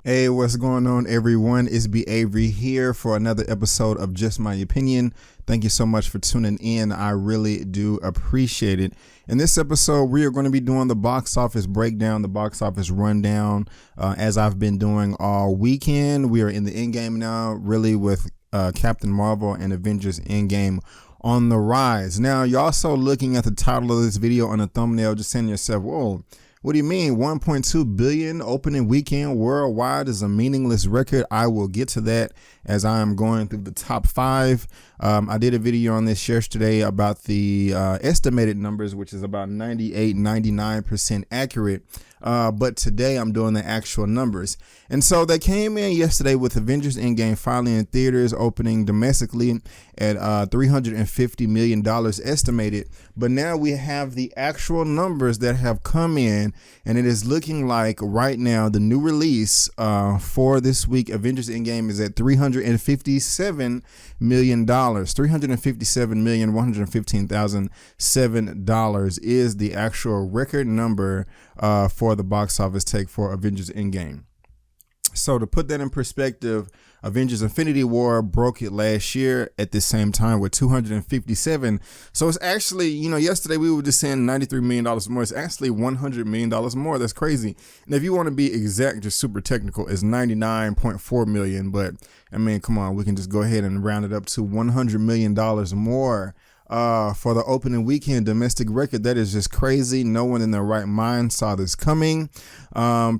Hey, what's going on, everyone? It's B. Avery here for another episode of Just My Opinion. Thank you so much for tuning in. I really do appreciate it. In this episode, we are going to be doing the box office breakdown, the box office rundown, as I've been doing all weekend. We are in the Endgame now, really, with Captain Marvel and Avengers Endgame on the rise. Now, you're also looking at the title of this video on the thumbnail, just saying to yourself, whoa, what do you mean 1.2 billion opening weekend worldwide is a meaningless record? I will get to that as I am going through the top five. I did a video on this yesterday about the estimated numbers, which is about 99% accurate. But today I'm doing the actual numbers. And so they came in yesterday with Avengers Endgame finally in theaters, opening domestically at $350 million estimated. But now we have the actual numbers that have come in, and it is looking like right now the new release for this week, Avengers Endgame, is at $357 million. $357,115,007 is the actual record number for the box office take for Avengers Endgame. So to put that in perspective, Avengers Infinity War broke it last year at the same time with 257. So it's actually, yesterday we were just saying $93 million more. It's actually $100 million more. That's crazy. And if you want to be exact, just super technical, it's 99.4 million. But I mean, come on, we can just go ahead and round it up to $100 million more for the opening weekend domestic record. That is just crazy. No one in their right mind saw this coming.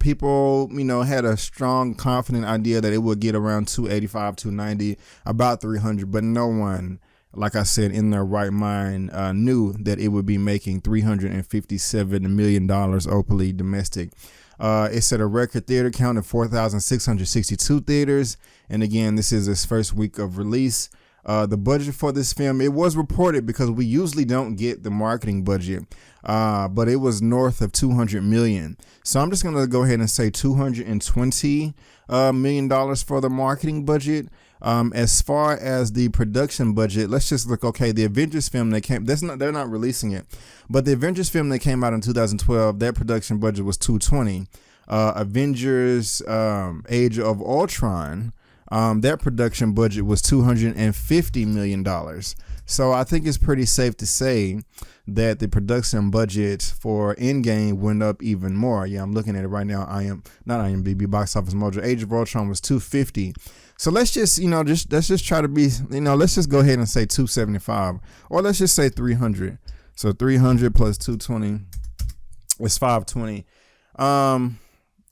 People, had a strong, confident idea that it would get around 285, 290, about 300, but no one, like I said, in their right mind knew that it would be making $357 million openly domestic. It set a record theater count of 4,662 theaters. And again, this is its first week of release. The budget for this film, it was reported, because we usually don't get the marketing budget, but it was north of 200 million. So I'm just going to go ahead and say $220 million for the marketing budget. As far as the production budget, let's just look. Okay, the Avengers film they're not releasing it, but the Avengers film that came out in 2012, their production budget was 220. Avengers Age of Ultron, their production budget was $250 million. So I think it's pretty safe to say that the production budget for Endgame went up even more. Yeah, I'm looking at it right now. Not IMDb, Box Office Mojo. Age of Ultron was 250. So let's just, let's just try to be, let's just go ahead and say 275, or let's just say 300. So 300 plus 220 is 520.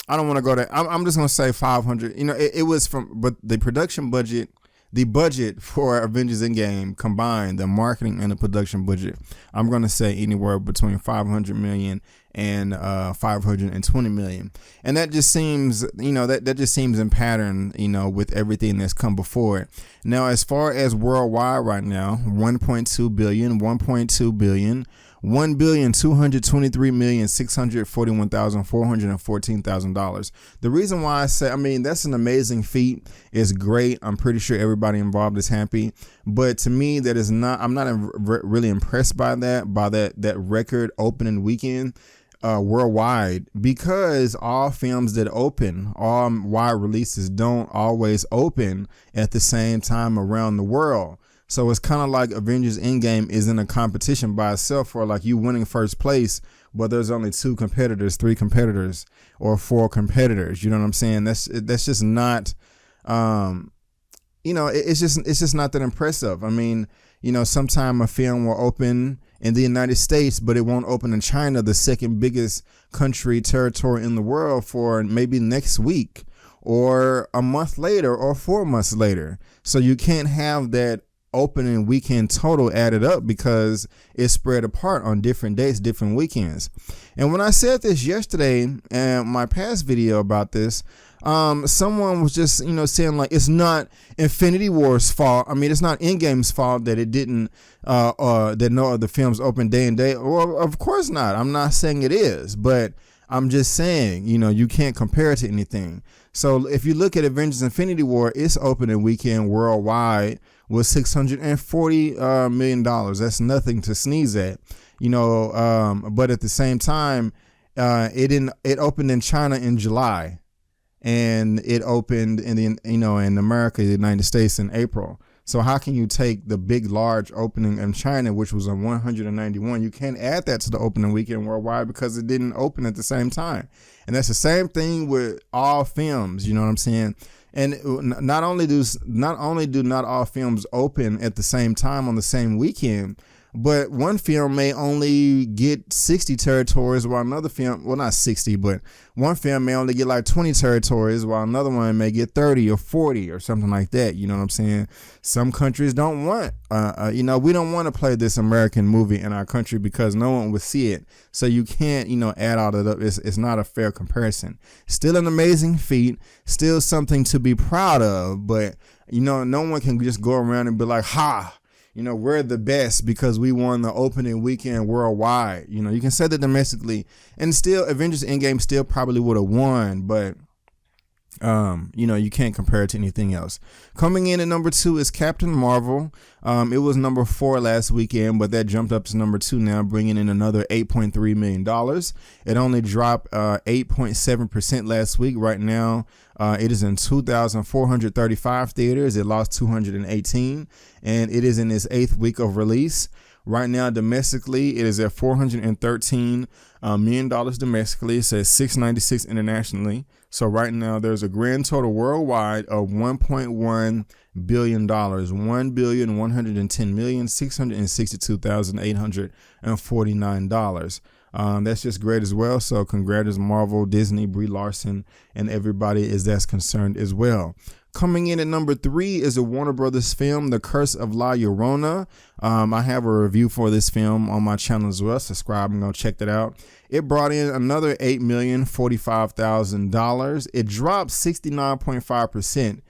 I don't want to go there. I'm just going to say 500. It was but the production budget, the budget for Avengers Endgame combined, the marketing and the production budget, I'm going to say anywhere between 500 million and 520 million. And that just seems, that just seems in pattern, with everything that's come before it. Now, as far as worldwide right now, 1.2 billion, 1.2 billion. $1,223,641,414. The reason why I say, that's an amazing feat. It's great. I'm pretty sure everybody involved is happy. But to me, that is not. I'm not really impressed by that record opening weekend worldwide, because all films that open, all wide releases, don't always open at the same time around the world. So it's kind of like Avengers Endgame is in a competition by itself, for like you winning first place, but there's only 2 competitors, 3 competitors, or 4 competitors. You know what I'm saying? That's just not, it's just not that impressive. I mean, sometime a film will open in the United States, but it won't open in China, the second biggest territory in the world, for maybe next week, or a month later, or 4 months later. So you can't have that opening weekend total added up, because it's spread apart on different days, different weekends. And when I said this yesterday in my past video about this, someone was just, saying like, it's not Infinity War's fault. It's not Endgame's fault that it didn't, that no other films open day and day. Well, of course not. I'm not saying it is, but I'm just saying, you can't compare it to anything. So if you look at Avengers Infinity War, its opening weekend worldwide was $640 million. That's nothing to sneeze at, but at the same time, it opened in China in July. and it opened in in America, the United States, in April. So how can you take the big, large opening in China, which was on 191? You can't add that to the opening weekend worldwide because it didn't open at the same time. And that's the same thing with all films. You know what I'm saying? And not only do not all films open at the same time on the same weekend, but one film may only get 60 territories while another film, well, not 60, but one film may only get like 20 territories while another one may get 30 or 40 or something like that. You know what I'm saying? Some countries don't want, we don't want to play this American movie in our country because no one would see it. So you can't, add all that up. It's not a fair comparison. Still an amazing feat, still something to be proud of, but, no one can just go around and be like, ha, we're the best because we won the opening weekend worldwide. You can say that domestically, and still Avengers Endgame still probably would have won, but you can't compare it to anything else. Coming in at number 2 is Captain Marvel. It was number 4 last weekend, but that jumped up to number 2 now, bringing in another $8.3 million. It only dropped 8.7% last week. Right now, it is in 2,435 theaters. It lost 218, and it is in its 8th week of release. Right now, domestically, it is at $413 million domestically. It says $696 internationally. So right now, there's a grand total worldwide of $1.1 billion, $1,110,662,849. That's just great as well. So congrats, Marvel, Disney, Brie Larson, and everybody that's concerned as well. Coming in at number 3 is a Warner Brothers film, The Curse of La Llorona. I have a review for this film on my channel as well. Subscribe and go check that out. It brought in another $8,045,000. It dropped 69.5%.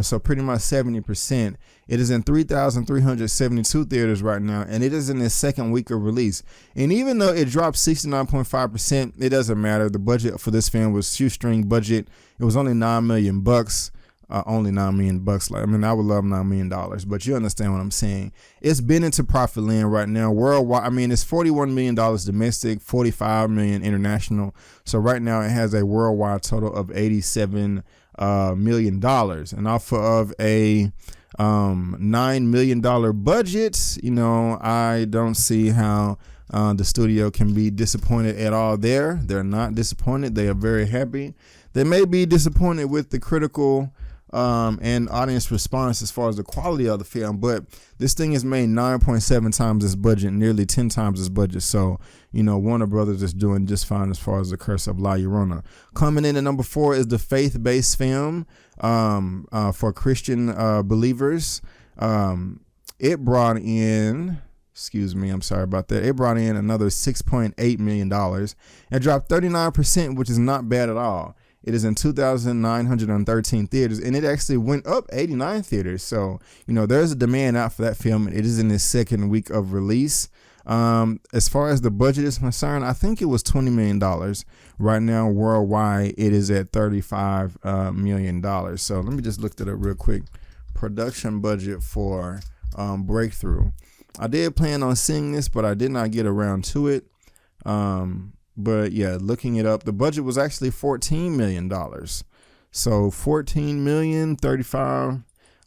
So pretty much 70%. It is in 3,372 theaters right now, and it is in its 2nd week of release. And even though it dropped 69.5%, it doesn't matter. The budget for this film was shoestring budget. It was only $9 million. Only $9 million. I would love $9 million, but you understand what I'm saying. It's been into profit land right now worldwide. it's $41 million domestic, $45 million international. So right now it has a worldwide total of $87 million, and off of a $9 million budget, I don't see how the studio can be disappointed at all there. They're not disappointed. They are very happy. They may be disappointed with the critical and audience response as far as the quality of the film, but this thing is made 9.7 times its budget, nearly 10 times its budget. So, Warner Brothers is doing just fine as far as The Curse of La Llorona. Coming in at number 4 is the faith-based film for Christian believers. It brought in, I'm sorry about that. It brought in another $6.8 million and dropped 39%, which is not bad at all. It is in 2,913 theaters, and it actually went up 89 theaters. So, there's a demand out for that film. It is in its 2nd week of release. As far as the budget is concerned, I think it was $20 million. Right now, worldwide, it is at $35 million. So let me just look that up real quick. Production budget for Breakthrough. I did plan on seeing this, but I did not get around to it. But yeah, looking it up, the budget was actually $14 million. So 14 million, 35.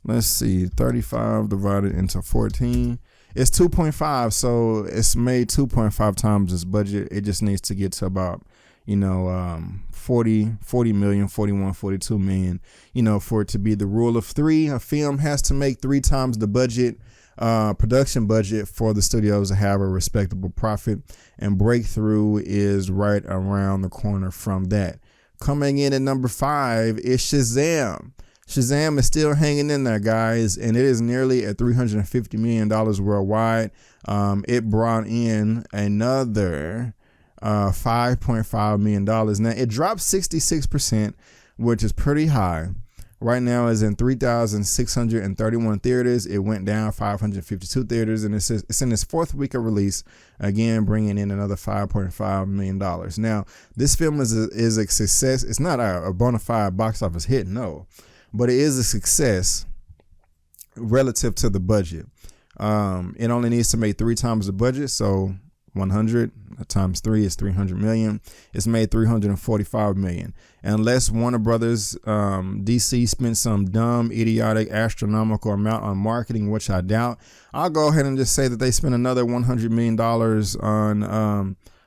Let's see, 35 divided into 14. It's 2.5. So it's made 2.5 times its budget. It just needs to get to about, 40 million, 41, 42 million, for it to be the rule of 3. A film has to make 3 times the budget. Production budget for the studios to have a respectable profit, and Breakthrough is right around the corner from that. Coming in at number 5 is Shazam. Shazam is still hanging in there, guys, and it is nearly at $350 million worldwide. It brought in another $5.5 million. Now, it dropped 66%, which is pretty high. Right now is in 3,631 theaters. It went down 552 theaters, and it's in its 4th week of release, again bringing in another $5.5 million. Now, this film is a success. It's not a bona fide box office hit, no, but it is a success relative to the budget. It only needs to make 3 times the budget, so 100 times 3 is 300 million. It's made 345 million. Unless Warner Brothers DC spent some dumb, idiotic, astronomical amount on marketing, which I doubt, I'll go ahead and just say that they spent another $100 million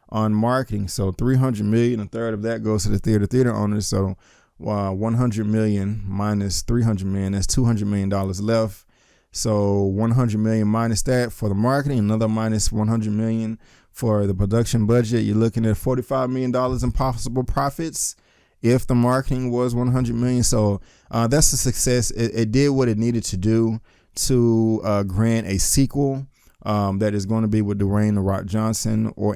on marketing. So 300 million, a third of that goes to the theater owners. So 100 million minus 300 million, that's $200 million left. So 100 million minus that for the marketing, another minus 100 million for the production budget. You're looking at $45 million in possible profits if the marketing was 100 million. So that's a success. It did what it needed to do to grant a sequel that is going to be with Dwayne "The Rock" Johnson or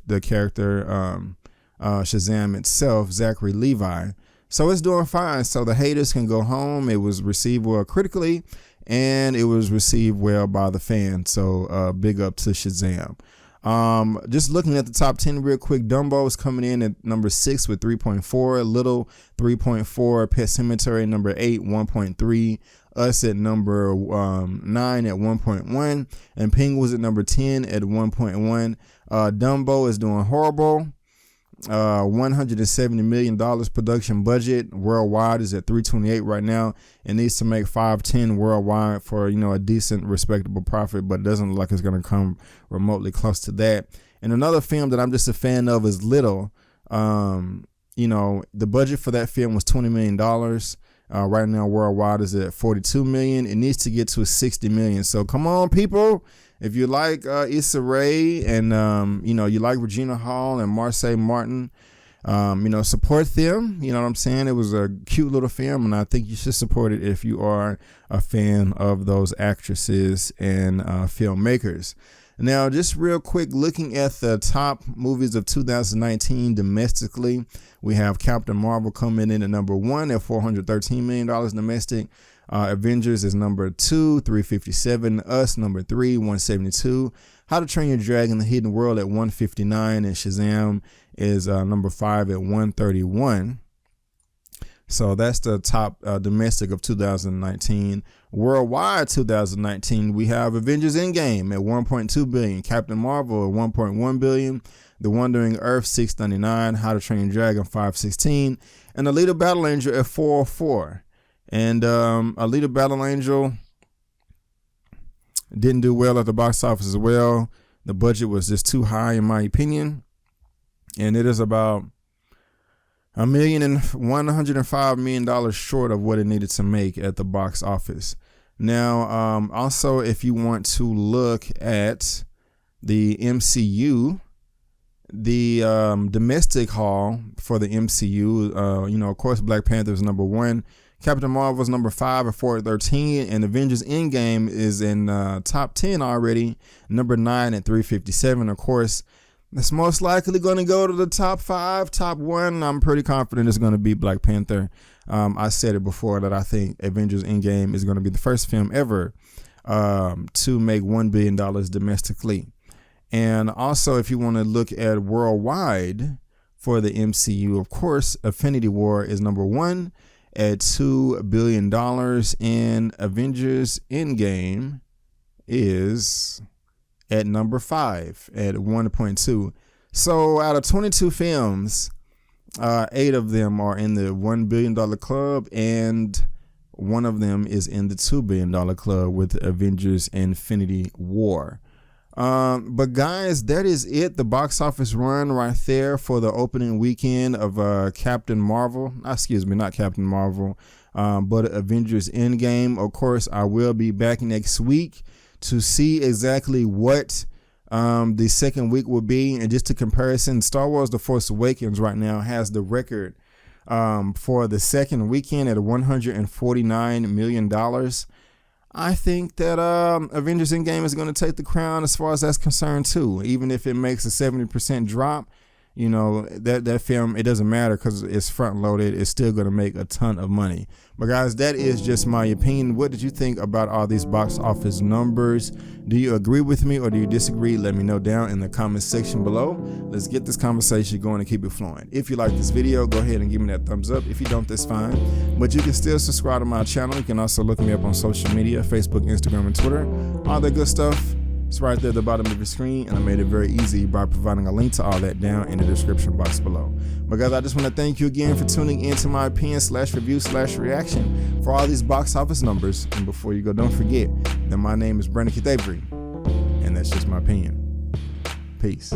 the character Shazam itself, Zachary Levi. So it's doing fine. So the haters can go home. It was received well critically, and it was received well by the fans. So big up to Shazam. Just looking at the top 10 real quick, Dumbo is coming in at number 6 with 3.4, Little 3.4, Pet Sematary number 8, 1.3, Us at number 9 at 1.1, and Penguins at number 10 at 1.1. Dumbo is doing horrible. $170 million production budget. Worldwide is at 328 right now. It needs to make 510 worldwide for, a decent, respectable profit, but it doesn't look like it's going to come remotely close to that. And another film that I'm just a fan of is Little. The budget for that film was $20 million. Right now, worldwide is at 42 million. It needs to get to 60 million. So come on, people. If you like Issa Rae and, you like Regina Hall and Marseille Martin, support them. You know what I'm saying? It was a cute little film, and I think you should support it if you are a fan of those actresses and filmmakers. Now, just real quick, looking at the top movies of 2019 domestically, we have Captain Marvel coming in at number 1 at $413 million domestic. Avengers is number 2, 357. Us, number 3, 172. How to Train Your Dragon: The Hidden World at 159. And Shazam is number 5 at 131. So that's the top domestic of 2019. Worldwide 2019, we have Avengers Endgame at 1.2 billion. Captain Marvel at 1.1 billion. The Wandering Earth 699. How to Train Your Dragon 516. And Alita Battle Angel at 404. And Alita Battle Angel didn't do well at the box office as well. The budget was just too high, in my opinion. And it is about $105 million short of what it needed to make at the box office. Now, also, if you want to look at the MCU, the domestic haul for the MCU, of course, Black Panther is number 1. Captain Marvel is number 5 at 413, and Avengers Endgame is in top 10 already, number 9 at 357. Of course, that's most likely going to go to the top 5, top 1. I'm pretty confident it's going to be Black Panther. I said it before that I think Avengers Endgame is going to be the first film ever to make $1 billion domestically. And also, if you want to look at worldwide for the MCU, of course, Infinity War is number 1 at $2 billion, and Avengers Endgame is at number 5 at 1.2. So out of 22 films, 8 of them are in the $1 billion club, and one of them is in the $2 billion club with Avengers Infinity War. But guys, that is it. The box office run right there for the opening weekend of Captain Marvel. Excuse me, not Captain Marvel, but Avengers Endgame. Of course, I will be back next week to see exactly what the second week will be. And just a comparison, Star Wars The Force Awakens right now has the record for the second weekend at $149 million. I think that Avengers Endgame is going to take the crown as far as that's concerned too. Even if it makes a 70% drop, that film, it doesn't matter because it's front loaded. It's still going to make a ton of money. But guys, that is just my opinion. What did you think about all these box office numbers? Do you agree with me or do you disagree? Let me know down in the comment section below. Let's get this conversation going and keep it flowing. If you like this video, go ahead and give me that thumbs up. If you don't, that's fine. But you can still subscribe to my channel. You can also look me up on social media, Facebook, Instagram, and Twitter. All that good stuff. It's right there at the bottom of your screen, and I made it very easy by providing a link to all that down in the description box below. But guys, I just want to thank you again for tuning into my opinion/review/reaction for all these box office numbers. And before you go, don't forget that my name is Brandon Keith Avery, and that's just my opinion. Peace.